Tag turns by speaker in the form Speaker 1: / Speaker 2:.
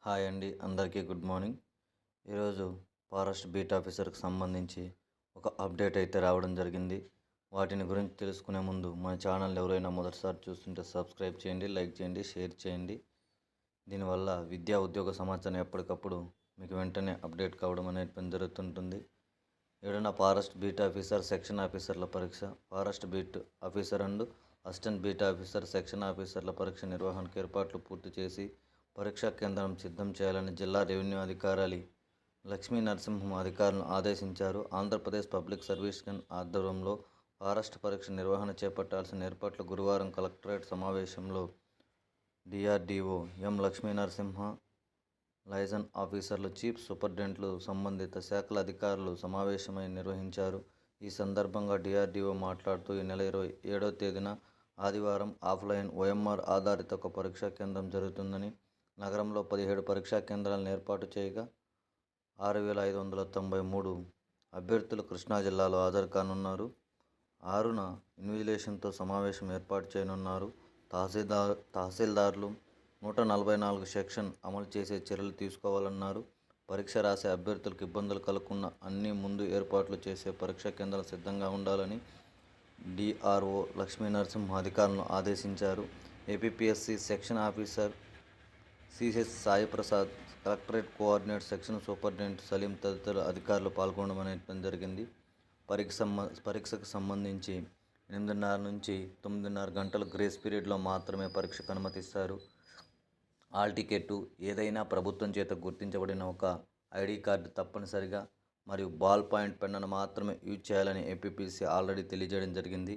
Speaker 1: Hi అండి, అందరికీ good morning. ఈరోజు ఫారెస్ట్ బీట్ ఆఫీసర్కి సంబంధించి ఒక అప్డేట్ అయితే రావడం జరిగింది. వాటిని గురించి తెలుసుకునే ముందు మన ఛానల్ ఎవరైనా మొదటిసారి చూస్తుంటే సబ్స్క్రైబ్ చేయండి, లైక్ చేయండి, షేర్ చేయండి. దీనివల్ల విద్యా ఉద్యోగ సమాచారం ఎప్పటికప్పుడు మీకు వెంటనే అప్డేట్ కావడం అనేది జరుగుతుంటుంది. ఏడైనా ఫారెస్ట్ బీట్ ఆఫీసర్, సెక్షన్ ఆఫీసర్ల పరీక్ష, forest beat officer and assistant beat officer, section ఆఫీసర్ల పరీక్ష నిర్వహణకు ఏర్పాట్లు పూర్తి చేసి పరీక్షా కేంద్రం సిద్ధం చేయాలని జిల్లా రెవెన్యూ అధికారి లక్ష్మీ నరసింహం అధికారులను ఆదేశించారు. ఆంధ్రప్రదేశ్ పబ్లిక్ సర్వీస్ కమిషన్ ఆధ్వర్యంలో ఫారెస్ట్ పరీక్ష నిర్వహణ చేపట్టాల్సిన ఏర్పాట్లు గురువారం కలెక్టరేట్ సమావేశంలో డిఆర్డీఓ ఎం లక్ష్మీ నరసింహ, లైజన్ ఆఫీసర్లు, చీఫ్ సూపరింటెండెంట్లు, సంబంధిత శాఖల అధికారులు సమావేశమై నిర్వహించారు. ఈ సందర్భంగా డిఆర్డీఓ మాట్లాడుతూ ఈ నెల 27వ తేదీన ఆదివారం ఆఫ్లైన్ ఓఎంఆర్ ఆధారిత ఒక పరీక్షా కేంద్రం జరుగుతుందని, నగరంలో 17 పరీక్షా కేంద్రాలను ఏర్పాటు చేయగా 6,593 అభ్యర్థులు కృష్ణా జిల్లాలో హాజరు కానున్నారు. 6న ఇన్విజిలేషన్తో సమావేశం ఏర్పాటు చేయనున్నారు. తహసీల్దార్లు 144 సెక్షన్ అమలు చేసే చర్యలు తీసుకోవాలన్నారు. పరీక్ష రాసే అభ్యర్థులకు ఇబ్బందులు కలగకుండా అన్ని ముందు ఏర్పాట్లు చేసే పరీక్షా కేంద్రాలు సిద్ధంగా ఉండాలని డిఆర్ఓ లక్ష్మీ నరసింహ అధికారులను ఆదేశించారు. APPSC section officer Ch Sai Prasad, collectorate coordinator, section superintendent Salim తదితర అధికారులు పాల్గొనడం జరిగింది. పరీక్షకు సంబంధించి 8:30 నుంచి 9:30 గంటల గ్రేస్ పీరియడ్లో మాత్రమే పరీక్షకు అనుమతిస్తారు. హాల్ టికెట్, ఏదైనా ప్రభుత్వం చేత గుర్తించబడిన ఒక ఐడి కార్డు తప్పనిసరిగా మరియు బాల్ పాయింట్ పెన్నును మాత్రమే యూజ్ చేయాలని ఏపీపీఎస్సీ ఆల్రెడీ తెలియజేయడం జరిగింది.